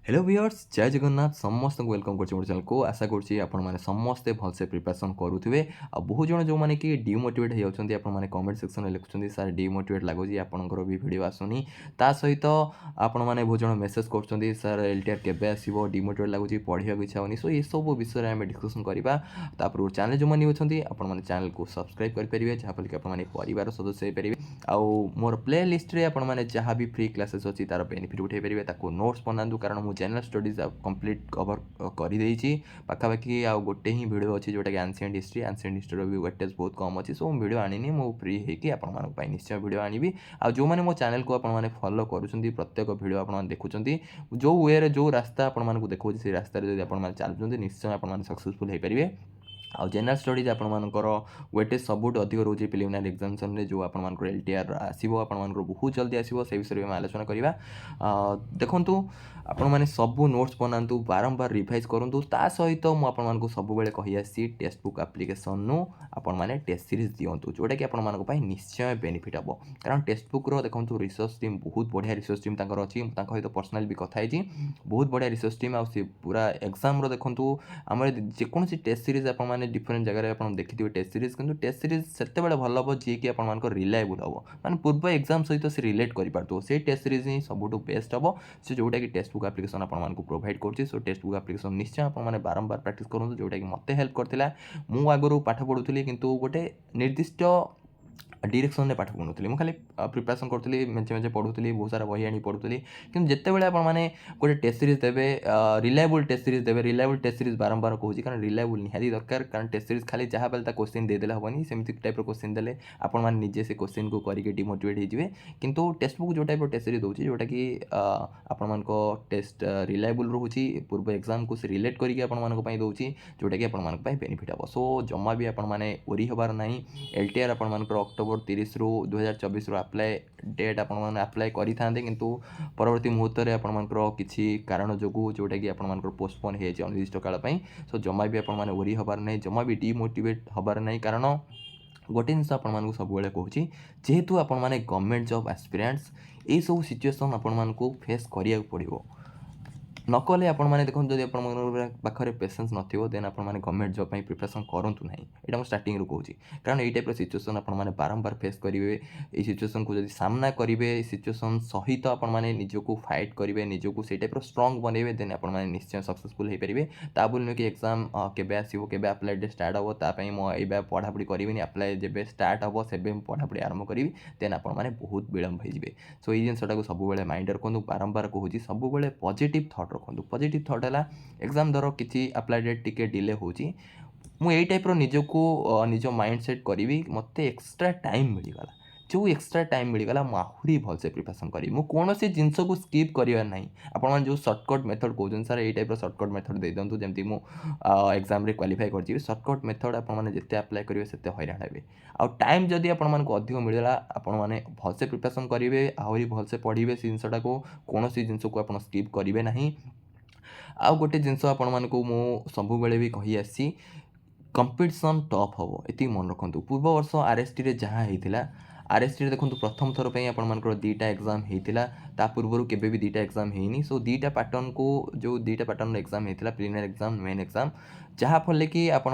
Hello viewers जय जगन्नाथ समस्त को वेलकम कर चैनल को आशा करुँची आपने समस्ते भलसे प्रिपरेसन करुवे आ बहुत जन जो मैंने कि डिमोटिवेट हो जाती आपने कमेंट सेक्शन में लिखुं सर डिमोटिवेट लगुच आपंकर भी भिड आसुनी ता सहित आपने बहुत जन मेसेज कर सर एलटीआर केबे आसो डिमोटिवेट लगुच पढ़ा इच्छा होनी सो ये सब विषय में डिस्कसन करवा तापर चैनल जो मैंने अच्छे आपने चैनल को सब्सक्राइब करेंगे जहाँफल कि आपने परिवार सदस्य होपारे आउ मोर प्ले लिस्ट रे आपने जहाँ भी फ्री क्लासेस अच्छी तार बेनिफिट उठे पारे नोट्स बनातु कारण मुझे जनरल स्टडीज कंप्लीट कवर कर पाखापाखि आउ गोटे ही भिड अच्छी जोटा कि एनसीएंट हिस्ट्री भी वेटेज बहुत कम अच्छी सो भिड आनी मु फ्री होगी आपंप निश्चय भिड आनी आ जो मैंने मो चैनल को आपने फॉलो करुँच प्रत्येक भिड आप देखुं जो वे जो रास्ता आपको देखा से रास्तार जब आप चलुँच निश्चय आप सक्सेसफुल हो पारे आउ जनरल स्टडीज आपर वेटेज सबुठ अधिक रोचे प्रिलिमिनारी एग्जामिनेशन में जो आपर एलटीआर आसो आप बहुत जल्दी आसो से विषय में आलोचना करवा देखु आपण मैंने सबू नोट्स बनातु बारंबार रिवाइज करूँ ता सहित मुझे सब कही आसी टेक्स्ट बुक आप्लिकेसन नु आपण मैंने टेस्ट सीरीज दिंतु जोटा कि आपण निश्चय बेनिफिट हम कारण टेक्स्ट बुक्र देखो रिसर्च टीम बहुत बढ़िया रिसर्च टीम अच्छी सहित पर्सनाल भी कथी बहुत बढ़िया रिसर्च टीम आ पूरा एग्जाम देखो आम जेकोसी टेस्ट सीरीज आपने डिफरेंट जगह आप देखिए टेस्ट सीरीज किंतु टेस्ट सीरीज से भल हम जी कि आप रिलायबल हम माने पूर्व एग्जाम सहित से रिलेट कर से टेस्ट सीरीज ही सबुठ बेस्ट हम से जोटा कि टेक्स्ट बुक आप्लिकेसन आपको प्रोवाइड कर सो टेक्स्ट बुक आप्लिकेसन निश्चय आपने बारंबार प्रैक्टिस करूँ जोटा कि मत हेल्प करता मु आगु पाठ पढ़ुली किंतु गोटे निर्दिष्ट डिरेक्शन में पाठ पढ़ुली मुझे खाली प्रिपरेसन करी मेचे मेचे पढ़ुली बहुत सारा बही आनी पढ़ुली कि जितेबाला आपने गोटे टेस्ट सीरीज देवे रिलायबल टेस्ट सीरीज देवे रिलायबल टेस्ट सीरीज बारंबार कहूँ कारण रिलायबल निहाती दरकार कारण टेस्ट सीरीज खाली जहाँ पाले क्वेश्चन देदेले हेनी सेमती टाइप क्वेश्चन देले आपजे से क्वेश्चन को करके डिमोटिवेट होइजिवे किंतु टेक्स्ट बुक जो टाइप टेस्ट सीरीज दूसरी जोटा कि आपण टेस्ट रिलायबल रोचे पूर्व एग्जाम को से रिलेट करके आपण दूसरी जोटा कि आपण बेनिफिट हम सो जमा भी आपने ओरी हबार ना एलटीआर आपर अक्टोबर 30 रु 2024 अप्लाई डेट आपने अप्लाई करें किंतु परवर्ती मुहूर्त में आपर किसी कारण जो जोटा कि आपर पोस्टपोन हो अनिर्दिष्ट काल सो जमा भी आपने ओरी हबार ना जमा भी डिमोटिवेट हबार ना कारण गोटे जिन आपको सब कहूँ जेहेतु आपने गवर्नमेंट जॉब एस्पिरेंट्स यही सब सिचुएसन आपको फेस करिया पड़ो नकले आपने देखो जब पाखे पेसेंस नथिबो देन आपने गवर्नमेंट जॉब प्रिपरेसन करूँ ना यहाँ मुझे स्टार्टिंग रू कहूँ कारण ये टाइप सिचुएसन आपने बारंबार फेस करेंगे ये सिचुएसन को जब सामना करेंगे सिचुएसन सहित आपने निजको फाइट करेंगे निजको से टाइप स्ट्रंग बनइबे देन आपने निश्चय सक्सेसफुल हो पारे ता बोल नुह कि एग्जाम केबे आसो के अप्लाई डेट स्टार्ट हम तापाई मुझे पढ़ापढ़ी करी अप्लाई जब स्टार्ट हम से पढ़ापढ़ी आरंभ करी देन आपने बहुत विलम्ब हो सो ये जिनटा सब माइंड रखु बारंबार कहूँ सब पॉजिटिव थॉट रखु पॉजिटिव थॉट है एग्जाम धर किसी अप्लाई डेट टिके डिले होची मुझे टाइप निजको निज माइंड सेट करी मत एक्सट्रा टाइम मिलगला जो एक्सट्रा टाइम मिलगला मुझे भलसे प्रिपरेसन करी मुझे जिनस को स्कीप करार ना आप जो सर्टकट मेथड कहते सर ये टाइप सर्टकट मेथड दे दिंतु जमी मुझे एग्जाम क्वालिफाई कर सर्टकट मेथड आपने जिते अप्लाई करेंगे से हईराण हे आउ टाइम जदि आपको अधिक मिलला आपने भलसे प्रिपरेसन करेंगे आहरी भलसे पढ़े से जिनटा को कौन जिनस को आप स्कीप करेंगे ना आउ गोटे जिनस आपको सब भी कही आसी कंपटीशन टफ हम ये मन रखु पूर्व वर्ष आरएसटी जहाँ होता आरएसटी देखो प्रथम थर पर आपर दुईटा एग्जाम होता पूर्व केवे भी दुईटा एग्जाम होनी सो दुईटा पैटर्न को जो दुईटा पैटर्न एग्जाम होता प्रिलिमिनरी एग्जाम मेन एग्जाम जहाँफल कि आपर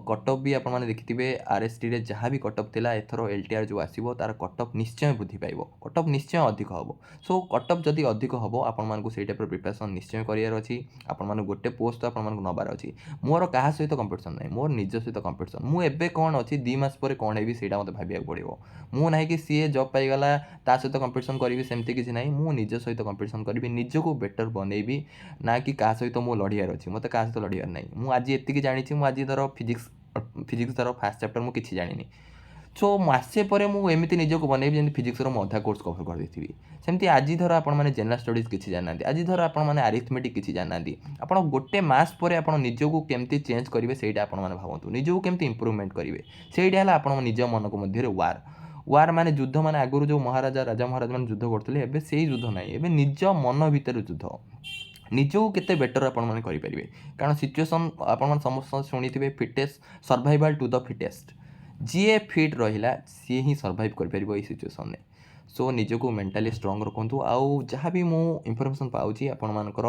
कटअफ भी आपने देखिए आरएसटी जहाँ भी कटअफ था एथर एलटीआर जो आसो तार कटअफ निश्चय वृद्धि पाइब कटअफ निश्चय अधिक हम सो कटअफ जदि अधिक हम आपको से टाइप प्रिपरेसन निश्चय करार अच्छी आपने गोटे पोस्ट आपको नबार अच्छी मोर क्या सहित कंपटीशन ना मोर निज सहित कंपटीशन मुझे कौन अच्छी 2 मास पर कौन है से मत भाविया पड़ो मु ना कि सी जॉब पाईगला ता सहित कंपटीशन करी सेमती किसी ना मु निज सहित कंपटीशन करी निजको बेटर बनइबी ना कि क्या सहित मो लड़ियार अच्छी मत क्या सहित लड़ियार ना मुझे एति जानी मुझे धर फिजिक्स धर फास्ट चैप्टर मुझे किसी जानी सो मसे पर मुझे निजको बनइबी जमी फिजिक्स अधा कोर्स कभर कर देती सेमती आज धर आपने जनरल स्टडीज किसी जाना आज धर आपने आरिथमेटिक किसी जाना आप गोटे मास पर आप निजको केमती चेंज करेंगे से भावतु निजको केमती इम्प्रूवमेंट करेंगे से आप निज मन को मध्य वार वार माने युद्ध माने आगुरी जो महाराजा राजा महाराज मैंने युद्ध करते से युद्ध ना ए निज मन भितर युद्ध निजको केते बेटर आपने करेंगे कारण सिचुएसन आप समस्त शुणी fittest survival to the fittest जी फिट रहा सी ही सर्वाइव कर सिचुएसन में सो निजको मेंटाली स्ट्रांग रखु आउ जहाँ भी मु इनफॉरमेशन पाउची आपण मानकर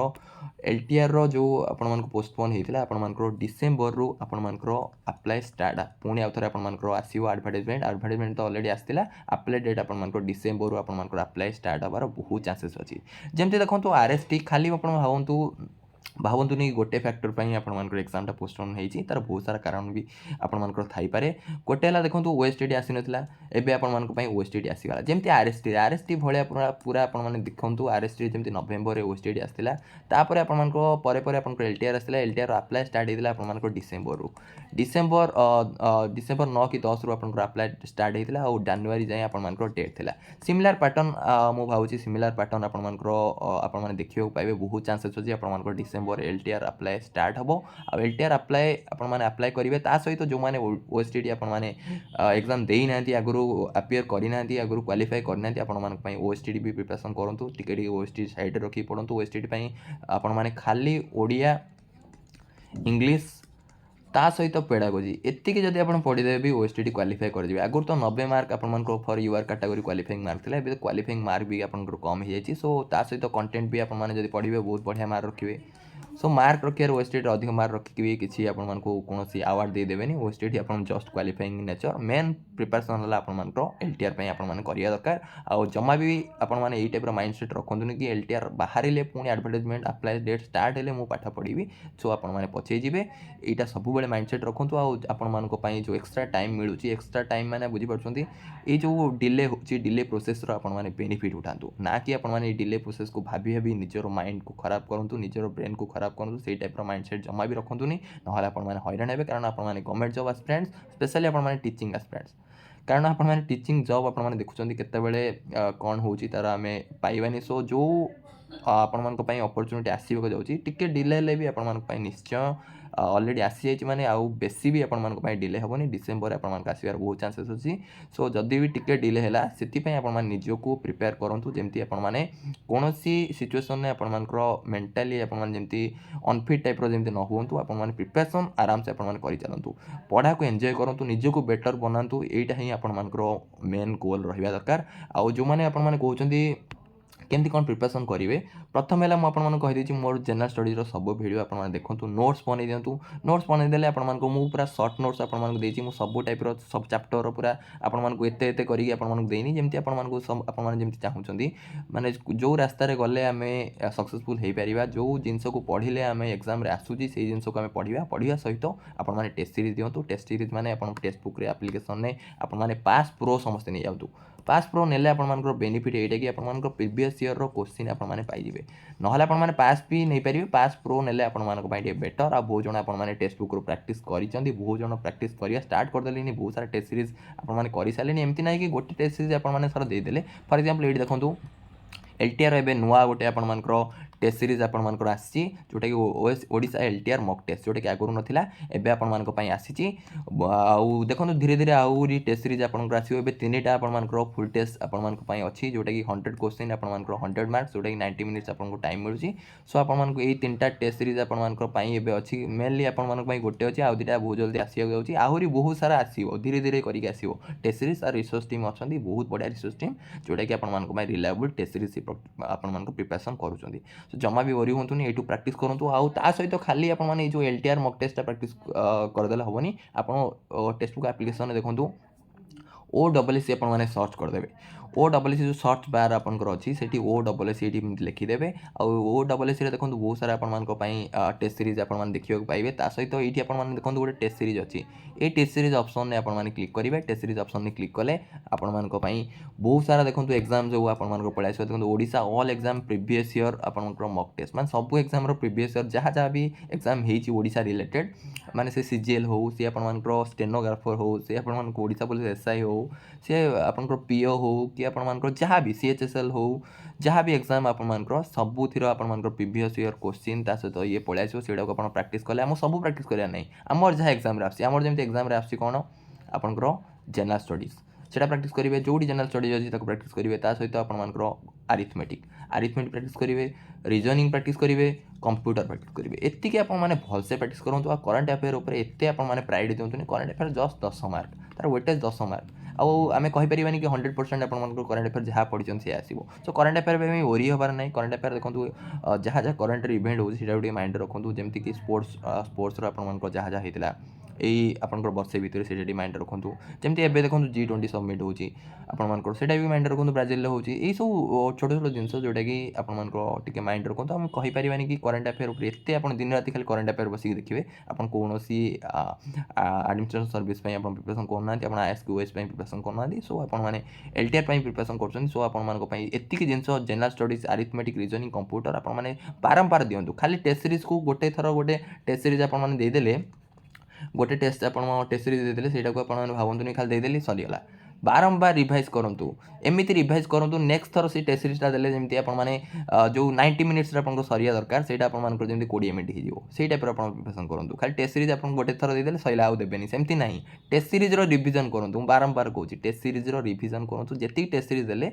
एलटीआर रो जो आपण मानक पोस्टपोन होता आपण मानकर डिसेम्बर रु आपण मानकर अप्लाई स्टार्ट पुणी आउ थे आपण मानकर आसीबो एडवर्टाइजमेंट तो ऑलरेडी आसला अप्लाई डेट आपण मानकर डिसेम्बर रु आपण मानकर अप्लाई स्टार्ट हबार बहुत चांसेस अछि जेमती देखंतु आरएसटी खाली आपण भावतुनि गोटे फैक्टर पर एग्जामटा पोस्टपोन होती तार बहुत सारा कारण भी आपर थी गोटे देखो ओएसटीडी आसी नाला एवं आपण ओएसटीडी आसीगला जमी आरएसटी भाया पूरा आपने देखूँ आरएसटी जमी नवेम्बर ओएसटीडी आसाला तापर आप एलटीआर आसाला एलटीआर अप्लाई स्टार्ट होता आप डिसेम्बर रु डिसेम्बर 9 कि 10 रु आप अप्लाई स्टार्ट होता और जानुरी जाए आप डेट थी सिमिलार पैटर्न मु भावी सिमिलार पैटर्न आपने देखा पाइबे बहुत चांसेस अच्छी आप डिसेम्बर एलटीआर अप्लाई स्टार्ट हम आ एलटीआर अप्लाई अप्लाई करेंगे ता सहित जो मैंने ओएसटीडी आपने एग्जाम दे ना आगु अपियर करना आगु क्वालिफाई करना आपण ओएसटीडी भी प्रिपरेशन करूँ टिके ओएसटीडी साइड रखी पड़ू ओएसटीडी आपण खाली ओडिया इंग्लिश ता सहित पेडागोजी एतिक जदि आप पढ़ीदेवे भी ओएसटीडी क्वालिफाई कर आगुरी तो 90 मार्क आप for your category qualifying mark था तो क्वालिफाइंग मार्क भी आप कम हो जाए सो ता सहित कंटेंट भी आपने पढ़े बहुत बढ़िया मार्क रखिए सो मार्क रखिए ओएसटीडी अधिक मार्क रखिक भी किसी आपको कौन आवार्ड देदेवेनि ओएसटीडी आप just qualifying nature main preparation है आप एलटीआर करिया दरकार आ जमा भी आपने यही टाइप माइंडसेट रखुनि कि एलटीआर बाहर पुणी एडवर्टाइजमेंट अप्लाई डेट स्टार्ट है मुझे पाठ पढ़ी सो आपने पछे जी यहाँ सब माइंडसेट रखु आपण जो एक्सट्रा टाइम मिलूँ एक्सट्रा टाइम मैंने बुझीपार ये जो डिले हो डिले प्रोसेस आपने बेनिफिट उठातु ना कि आपने डिले प्रोसेस को भाभी भाभी निजर माइंड को खराब करूँ निजर ब्रेन को खराब करूँ से टाइप माइंडसेट जमा भी रखुनि ना आपने हईराण हे कारण आपने गवर्नमेंट जॉब एस्पिरेंट्स स्पेशली आपने टीचिंग एस्पिरेंट्स कारण आपने टीचिंग जॉब आपने देखुं केतबेले कौन हो तार आम पाइबानी सो जो आपण अपॉर्चुनिटी आसवाक जाऊँगी टिके डिले भी आपण निश्चय ऑलरेडी आसी जाए माने आउ बेसी भी आपण डिले हेनी डिसेम्बर आप आसबार बहुत चांसेस अच्छी सो जदि भी टिके डिले है से आप निजको प्रिपेयर करूँ जमी आपने कौन सिचुएसन में आप मेंटाली आपमती अनफिट टाइप जमी न हूँ आपने प्रिपेरेसन आराम से आपने चलतु पढ़ा को एंजॉय करूँ निजको बेटर बनातु यहीटा ही आपर मेन गोल रहा दरकार आउ जो मैंने आपने कहते केमती कौन प्रिपरेसन करेंगे प्रथम है मुझे कहीदे मोर जनरल स्टडीज सब वीडियो आपने देखूँ नोट्स बनई दिंतु नोट्स बनईदे आपको मुझे पूरा सर्ट नोट्स आपको सब टाइप सब चैप्टर पूरा आपको एत करनी जमी आपको सब आपने चाहूँगी माने जो रास्तार गले आम सक्सेसफुल हो पार जो जिनस को पढ़ले आम एग्जाम आसूँ से जिन को आम पढ़ा सहित आपने टेस्ट सीरीज दिंतु टेस्ट सीरीज मैंने टेक्स्ट बुक एप्लिकेशन में आपने पास प्रो समस्ते नहीं जातु पास प्रो नेले आपंकर बेनिफिट यहीटा कि आप प्रीवियस ईयर रो क्वेश्चन आपने पाइबे ना आपने पास भी नहीं पारे पास प्रो नेले आपंटे बेटर आ बहुत जन आपने टेक्स्ट बुक प्रैक्टिस कर बहुत जन प्रैक्टिस करा स्टार्ट करदे बहुत सारा टेस्ट सीरीज आपने कर सारे एमती ना कि गोटे टेस्ट सीरीज आपने सर देदेले फॉर एग्जांपल ये देखो एलटीआर एवं नुआ गोटे आपर टेस्ट सीरीज आपर आसी जोटा कि ओडिशा एलटीआर मॉक टेस्ट जोटा कि आगुरी नाला एवं आपण आसी देखो धीरे धीरे आहरी टेस्ट सीरीज आपंकर आसो ए 3टा आपर फुल टेस्ट आपण अच्छी जोटा कि 100 क्वेश्चन आपर 100 मार्क्स जोटा कि 90 मिनिट्स आपको टाइम मिलूँ सो आपको यही 3टा टेस्ट सीरीज आपर अच्छी मेनली आपण गोटे अच्छी आउ 2टा बहुत जल्दी आसो जाऊँगी आहरी बहुत सारा आसो धीरे धीरे करके आसो टेस्ट सीरीज और रिसर्च टीम अच्छा बहुत बढ़िया रिसर्च टीम जोटा कि आपण रिलायबल टेस्ट सीरीज आपण प्रिपरेसन करुँच जमा भी वरी हूँ ये प्रैक्टिस करूँ आउ ता सहित खाली आपने जो एलटीआर मॉक टेस्ट प्रैक्टिस करदे हेनी आप टेक्स्ट बुक एप्लिकेशन देखूँ OSSC आपने सर्च करदे OSSC जो सर्च बार आपंकर अच्छी से OSSC लिखिदेवे OSSC देखो बहुत सारा आपण टेस्ट सीरीज आपने देखा पाइबे ता सहित ये आपने देखो गोटे टेस्ट सीरीज अच्छी ये टेस्ट सीरीज ऑप्शन में आपने क्लिक करेंगे टेस्ट सीरीज ऑप्शन में क्लिक कले आपण बहुत सारा देखो एग्जाम जो आपको पढ़ाई देखो Odisha all exam previous year आपंकर मॉक टेस्ट मैं सब एग्जाम प्रीवियस ईयर जहाँ जहाँ भी एग्जाम होडिशा रिलेटेड माने से सीजीएल हो सी आपंकर स्टेनोग्राफर हो सी आप ओडिशा पुलिस एसआई हो सी आपंकर पीओ हो कि आपंकर जहाँ भी सीएचएसएल हो जहाँ भी एग्जाम आपंकर सबुतिर आपंकर प्रीवियस ईयर क्वेश्चन ता सहित ये पलि आसो से प्रैक्टिस कले आम सब प्रैक्टिस करा नहीं आमर जहाँ एग्जाम आमर जमी एग्जाम आसी कौन आपंकर जनरल स्टडीज से प्रैक्टिस करेंगे जो जनरल स्टडीज अच्छी प्रैक्टिस करेंगे सहित आपंकर आरिथमेटिक प्रैक्टिस करेंगे रिजनिंग प्रैक्टिस करेंगे कंप्यूटर प्रैक्टिस करेंगे एतिक आपने भलसे प्रैक्टिस करूँ करंट अफेयर उपर एत आपने प्रायोरिटी दिंतु करंट अफेयर जस्ट 10 मार्क तार वेटेज 10 मार्क आम कहीपर कि 100% आप करेन्ट अफेयर जहाँ पढ़ी से आसो सो करेन्ट अफेयर ओरी हबार ना करेन्ट अफेयर देखो जहाँ जहाँ करेन्ट इवेंट हो माइंड रखु जमीक स्पोर्ट्स आप जहाँ जहाँ होता यही आपंकर वर्षे भितर से माइंड रखु जमी एवं देखो G20 सबमिट होपर भी माइंड रखु ब्राजिल हो सब छोट छोट जिनस जोटा कि आपके माइंड रखु आम कहीपर कि करेन्ट अफेयर एत दिन राति खाली करेन्ट अफेयर बस देखिए आप कौन एडमिनिस्ट्रेशन सर्विस प्रिपरेशन करना आप आईएएस यूएस प्रिपरेशन करना सो आपने LTR प्रिपरेशन कर सो आपको जिनस general studies arithmetic reasoning computer आपने बारंबार दिंतु खाली टेस्ट सीरीज को गोटे थर गोटे टेस्ट सीरीज आपदेले गोटे टेस्ट आप टेस्ट सीरीज देते से भावतुनि खाली देदेली सरीगला बारंबार रिभाइज करूँ एमती रिभाइज करूँ नेक्स्ट थर से टेस्ट सीरीजटा देते जमी आपने जो 90 मिनिट्स आप सरिया दरकार से आपंकर जमी 20 मिनट हो टाइप आप प्रिपरेशन करूँ खाली टेस्ट सीरीज आप गोटे थर देदेले सैला आउ देवेनि सेमती ना टेस्ट सीरीज रिविजन करूँ बारंबार कहूँ टेस्ट सीरीज रिविजन करूँ जी टेस्ट सीरीज देले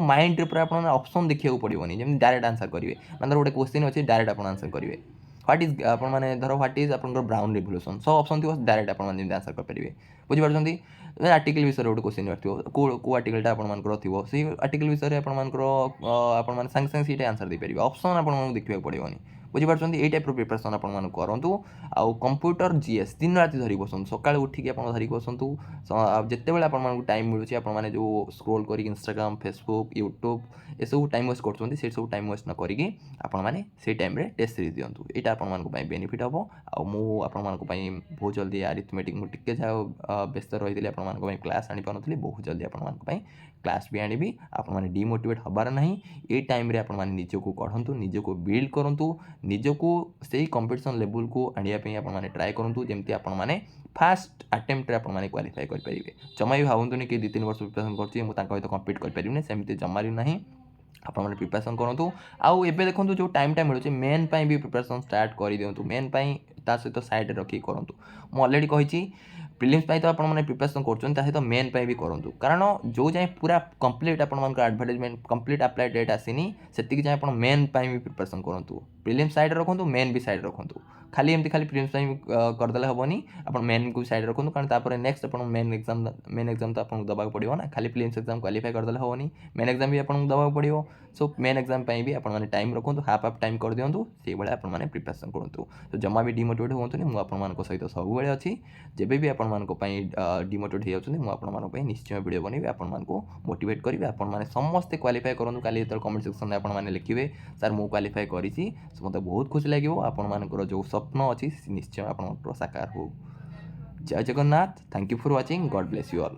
माइंड पूरा आप ऑप्शन देखा पड़ोनी जमी डायरेक्ट आंसर करेंगे मतलब गोटे क्वेश्चन अच्छे डायरेक्ट आप आंसर करेंगे व्हाट इज आपने धर व्हाट इज आप ब्राउन रिवोल्यूशन सब ऑप्शन थी डायरेक्ट आप आंसर करेंगे बुझीपार आर्टिकल विषय गोटे क्वेश्चन थो कौ आर्टिकलटा आपंकर थो से आर्टिकल विषय आपंकर आप सागे सागे से आंसर देपारे ऑप्शन आपको देखा पड़ोनी बुझीपार यही टाइप प्रिपरेशन आप करूँ आउ कंप्यूटर जीएस दिन राति धरी बसतु सका उठिक आप धरिक बसतु जिते बड़े आपको टाइम मिलूँ आपने जो स्क्रोल कर इंस्टाग्राम फेसबुक यूट्यूब ये सब टाइम वेस्ट कर सब टाइम वेस्ट न करी आपने से टाइम टेस्ट सीरीज दिंतु यहाँ आपंपाई बेनिफिट हम आपाई बहुत जल्दी अरिथमेटिक मुझे जहाँ व्यस्त रही है क्लास आनी पानी बहुत जल्दी आपंपाई क्लास भी आनी आपने डिमोटिवेट हबार ना ये टाइम आपने निजक गढ़ु निजक बिल्ड करूँ निजक से कंपटीशन लेवल को आने आपने ट्राए करूँ जमी आपने फास्ट अटेम्प्ट आपने क्वालिफाई करेंगे जमा भी भावतुनि कि 2-3 वर्ष प्रिपरेशन कर कम्पीट करें सेमती जमारी ना आपने प्रिपरेशन करूँ आउ एबे देखो जो टाइमटा मिलूँ मेन भी प्रिपरेशन स्टार्ट कर दिंतु मेन सहित साइड रखी करूँ मुझे अलरेडी कही प्रिलिम्स तो आपने प्रिपरेशन कर मेन भी करूँ कारण जो जाए पूरा कंप्लीट आप एडवर्टाइजमेंट कंप्लीट अप्लाई डेट आसीनी से जाए आप मेन भी प्रिपरेशन करूँ प्रिलिम्स साइड रखु मेन भी साइड रखु खाली एमती खाली प्रिलिम्स करदे हेनी आप मेन को साइड रखु कारण तापर नेक्स्ट आप मेन एग्जाम तो आपको दबाक पड़ो ना खाली प्रिलिम्स एग्जाम क्वालिफाई करदे हेनी मेन एग्जाम भी आपको दबाक पड़ो सो मेन एग्जाम भी आपने टाइम रखु हाफ हाफ टाइम कर दिंतु से भाई आपने प्रिपरेशन करूँ तो जमा भी डिमोटिवेट हूँ मुझे सहित सब अच्छी जब भी आपंपाई डिमोटिवेट हो जाती मुझे निश्चय वीडियो बनैबी आपको मोटिवेट करी आपने समस्ते क्वालिफाई करूँ काली जो कमेंट सेक्शन में आपने लिखे सर मु क्वालिफाई करी मत बहुत खुशी लगे आपर जो स्वप्न अच्छी निश्चय आप साकार हो जय Jagannath thank you for watching God bless you all.